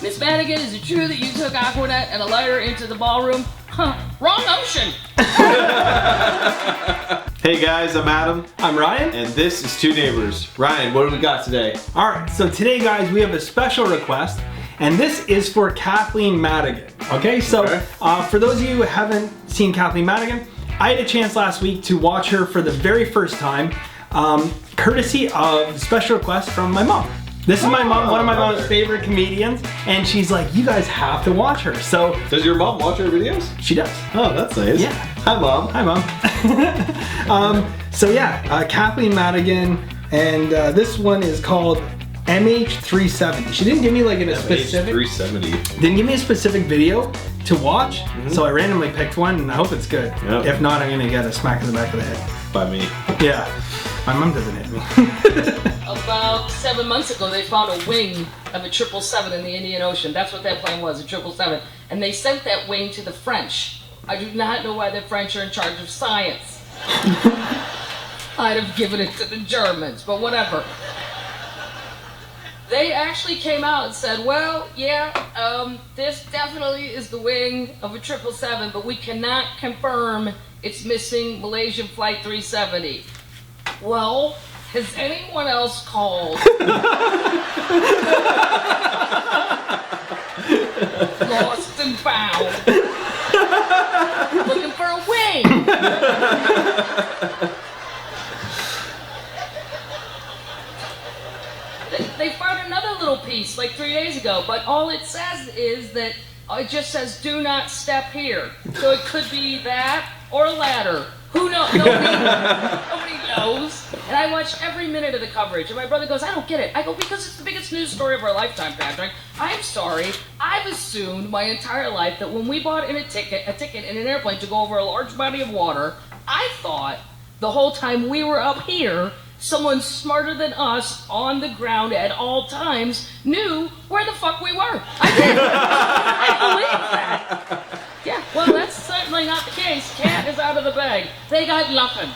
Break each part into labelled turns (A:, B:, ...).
A: Miss Madigan, is it true that you took Aquanet and a lighter into the ballroom? Huh, wrong ocean.
B: Hey guys, I'm Adam.
C: I'm Ryan.
B: And this is Two Neighbors. Ryan, what do we got today?
C: Alright, so today guys, we have a special request, and this is for Cathleen Madigan. Okay, so for those of you who haven't seen Cathleen Madigan, I had a chance last week to watch her for the very first time, courtesy of special request from my mom. This is my mom, one of my mom's favorite comedians, and she's like, you guys have to watch her. So
B: does your mom watch our videos?
C: She does.
B: Oh, that's nice.
C: Yeah.
B: Hi, Mom.
C: Hi, Mom. So yeah, Cathleen Madigan, and this one is called MH370. She didn't give me like a specific.
B: MH370.
C: Didn't give me a specific video to watch, so I randomly picked one, and I hope it's good.
B: Yep.
C: If not, I'm gonna get a smack in the back of the head.
B: By me.
C: Yeah. My mom doesn't hit me.
A: About 7 months ago, they found a wing of a 777 in the Indian Ocean. That's what that plane was, a 777. And they sent that wing to the French. I do not know why the French are in charge of science. I'd have given it to the Germans, but whatever. They actually came out and said, well, yeah, this definitely is the wing of a 777, but we cannot confirm it's missing Malaysian Flight 370. Well, has anyone else called? Lost and found. Looking for a wing. They found another little piece like 3 days ago, but all it says is that it just says do not step here. So it could be that or ladder. Who knows? Nobody knows. And I watch every minute of the coverage. And my brother goes, I don't get it. I go, because it's the biggest news story of our lifetime, Patrick. I'm sorry. I've assumed my entire life that when we bought in a ticket in an airplane to go over a large body of water, I thought the whole time we were up here, someone smarter than us on the ground at all times knew where the fuck we were. I did. I believe that. Yeah, well, that's certainly not the case. Cat is out of the bag. They got nothing.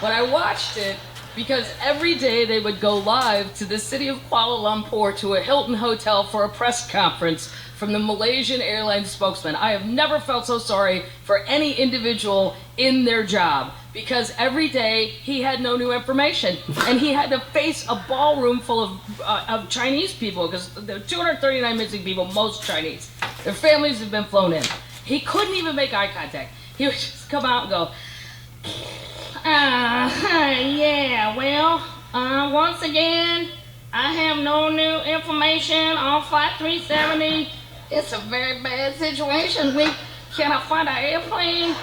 A: But I watched it because every day they would go live to the city of Kuala Lumpur to a Hilton hotel for a press conference from the Malaysian Airlines spokesman. I have never felt so sorry for any individual in their job, because every day he had no new information, and he had to face a ballroom full of Chinese people, because there are 239 missing people, most Chinese. Their families have been flown in. He couldn't even make eye contact. He would just come out and go, yeah, well, once again, I have no new information on Flight 370. It's a very bad situation. We cannot find our airplane.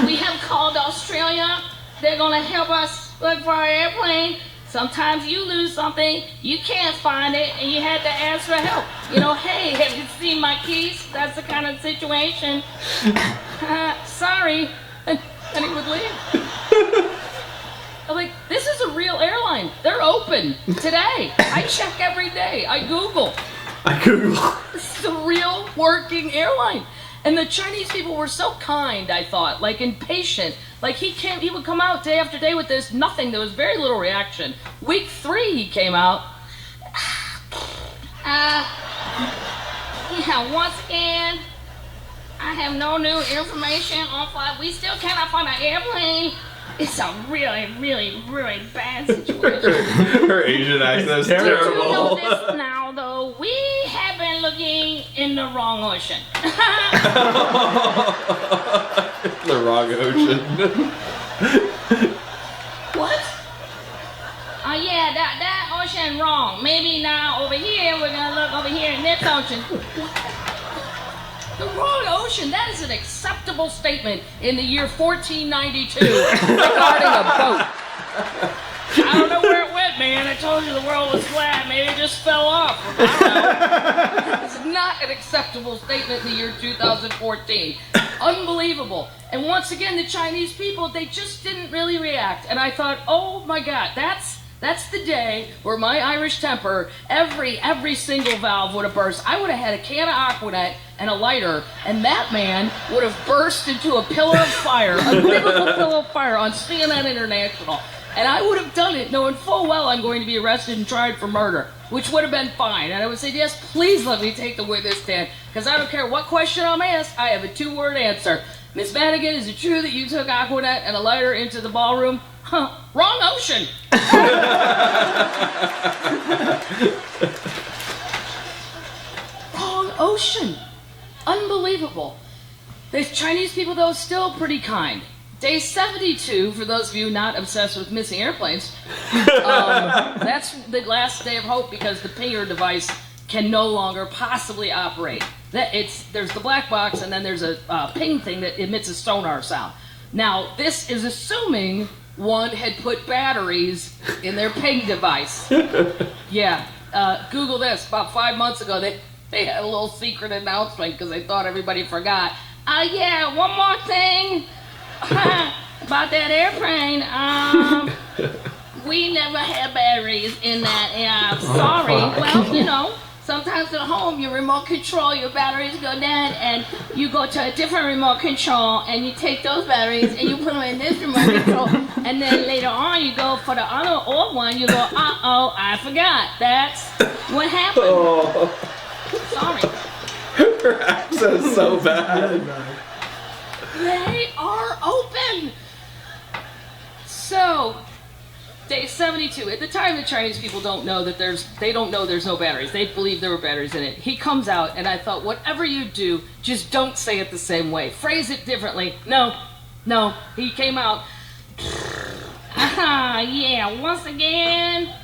A: We have called Australia. They're gonna help us look for our airplane. Sometimes you lose something, you can't find it, and you had to ask for help. You know, hey, have you seen my keys? That's the kind of situation. Sorry. And he would leave. I'm like, this is a real airline. They're open today. I check every day. I Google. This is a real working airline. And the Chinese people were so kind, I thought, like, and patient. Like, he would come out day after day with this nothing. There was very little reaction. Week 3, he came out. Yeah, once again, I have no new information on flight. We still cannot find an airplane. It's a really, really, really bad situation.
B: Her Asian accent is terrible.
A: You know this now, though. We have been looking in the wrong ocean.
B: The wrong ocean.
A: What? Oh yeah, that ocean wrong. Maybe now over here, we're gonna look over here in this ocean. The wrong ocean. That is an acceptable statement in the year 1492 regarding a boat. I don't know where it went, man. I told you the world was flat. Maybe it just fell off. I don't know. It's not an acceptable statement in the year 2014. Unbelievable. And once again, the Chinese people, they just didn't really react. And I thought, oh my God, that's the day where my Irish temper, every single valve would have burst. I would have had a can of Aquanet and a lighter, and that man would have burst into a pillar of fire, a biblical pillar of fire on CNN International. And I would have done it knowing full well I'm going to be arrested and tried for murder, which would have been fine. And I would say, yes, please let me take the witness stand, because I don't care what question I'm asked, I have a 2-word answer. Miss Madigan, is it true that you took Aquanet and a lighter into the ballroom? Huh, wrong ocean. Wrong ocean. Unbelievable. The Chinese people, though, still pretty kind. Day 72, for those of you not obsessed with missing airplanes, that's the last day of hope because the pinger device can no longer possibly operate. There's the black box, and then there's a ping thing that emits a sonar sound. Now, this is assuming one had put batteries in their ping device. Yeah, Google this. About 5 months ago, they had a little secret announcement because they thought everybody forgot. Yeah, one more thing. About that airplane, we never had batteries in that. Sorry. Well, you know, sometimes at home, your remote control, your batteries go dead, and you go to a different remote control, and you take those batteries, and you put them in this remote control, and then later on, you go for the other old one, you go, uh-oh, I forgot. That's what happened.
B: Oh.
A: Sorry.
B: Her accent's so bad.
A: They are open. So, day 72. At the time, the Chinese people don't know that they don't know there's no batteries. They believe there were batteries in it. He comes out, and I thought, whatever you do, just don't say it the same way. Phrase it differently. No. He came out. Yeah. Once again.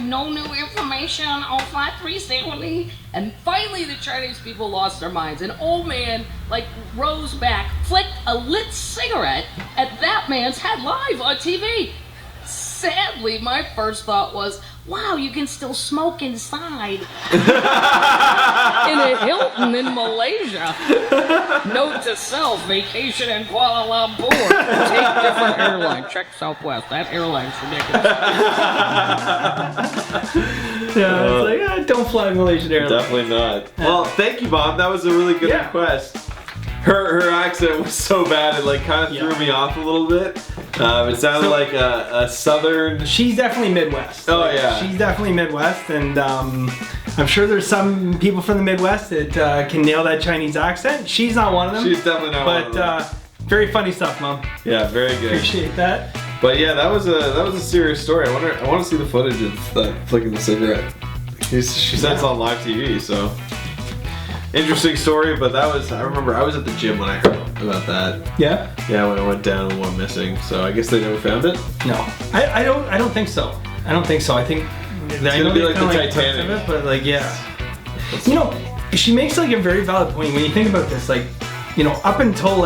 A: No new information on Flight 370. And finally the Chinese people lost their minds. An old man rose back, flicked a lit cigarette at that man's head live on TV. Sadly, my first thought was, wow, you can still smoke inside. In a Hilton in Malaysia. Note to self, vacation in Kuala Lumpur. Take different airline. Check Southwest. That airline's ridiculous.
C: Yeah, it's don't fly Malaysian Airlines.
B: Definitely not. Well, thank you, Bob. That was a really good request. Her accent was so bad it kind of threw me off a little bit. It sounded like a southern.
C: She's definitely Midwest.
B: Oh yeah.
C: She's definitely Midwest, and I'm sure there's some people from the Midwest that can nail that Chinese accent. She's not one of them.
B: She's definitely not one of them.
C: But very funny stuff, Mom.
B: Yeah, very good.
C: Appreciate that.
B: But yeah, that was a serious story. I want to see the footage of flicking the cigarette. She said it's on live TV, so. Interesting story, but I remember I was at the gym when I heard about that.
C: Yeah?
B: Yeah, when I went down and went missing. So I guess they never found it?
C: No. I don't think so. I don't think so. I think
B: it's gonna be like the Titanic.
C: It, but you know, she makes a very valid point when you think about this. Up until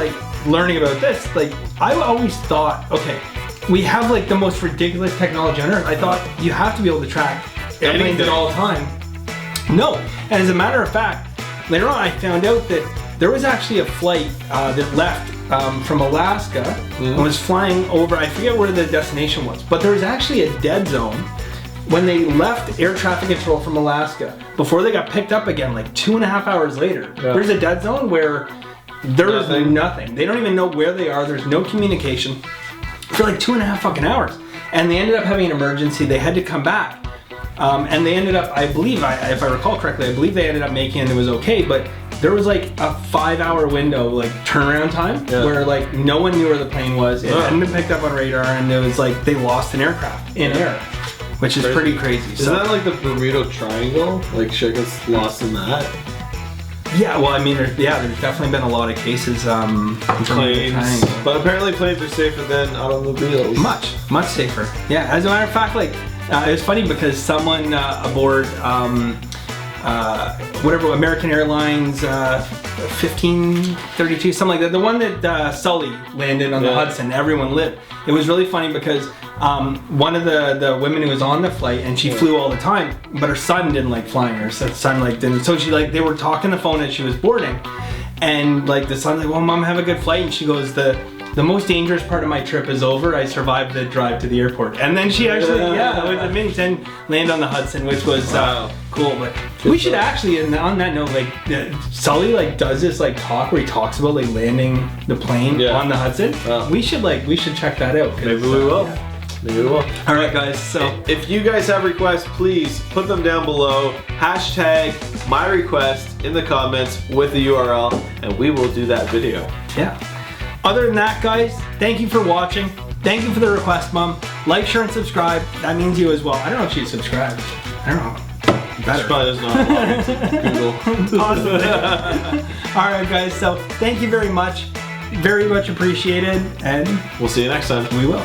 C: learning about this, I always thought, okay, we have the most ridiculous technology on Earth. I thought you have to be able to track airplanes at all time. No. And as a matter of fact, later on, I found out that there was actually a flight that left from Alaska and was flying over, I forget where the destination was, but there was actually a dead zone when they left air traffic control from Alaska. Before they got picked up again, 2.5 hours later, there's a dead zone where there is nothing. They don't even know where they are. There's no communication for 2.5 fucking hours. And they ended up having an emergency. They had to come back. And they ended up, I believe, if I recall correctly, I believe they ended up making it was okay, but there was a 5-hour window, turnaround time, where no one knew where the plane was. It hadn't been picked up on radar, and it was they lost an aircraft in air, which is pretty crazy.
B: Is that the Bermuda Triangle? Shit gets lost in that?
C: Yeah, well, I mean, there's definitely been a lot of cases.
B: Planes, but apparently planes are safer than automobiles.
C: Much safer. Yeah, as a matter of fact, it was funny because someone aboard American Airlines 1532, something like that, the one that Sully landed on the Hudson, everyone lived. It was really funny because one of the women who was on the flight, and she flew all the time, but her son didn't like flying. Her son didn't. So she they were talking on the phone as she was boarding, and the son's well, Mom, have a good flight. And she goes, the most dangerous part of my trip is over. I survived the drive to the airport. And then she actually, with the Mint 10, land on the Hudson, which was cool. But we should actually, and on that note, Sully does this talk where he talks about landing the plane on the Hudson. We should check that out.
B: Maybe we will. Maybe we will.
C: All right, guys. So
B: if you guys have requests, please put them down below. Hashtag my request in the comments with the URL, and we will do that video.
C: yeah. Other than that, guys, thank you for watching. Thank you for the request, Mom. Like, share, and subscribe. That means you as well. I don't know if she's subscribed. I don't know.
B: She
C: Better.
B: probably doesn't know how to Google.
C: Awesome. All right, guys. So thank you very much. Very much appreciated, and
B: We'll see you next time.
C: we will.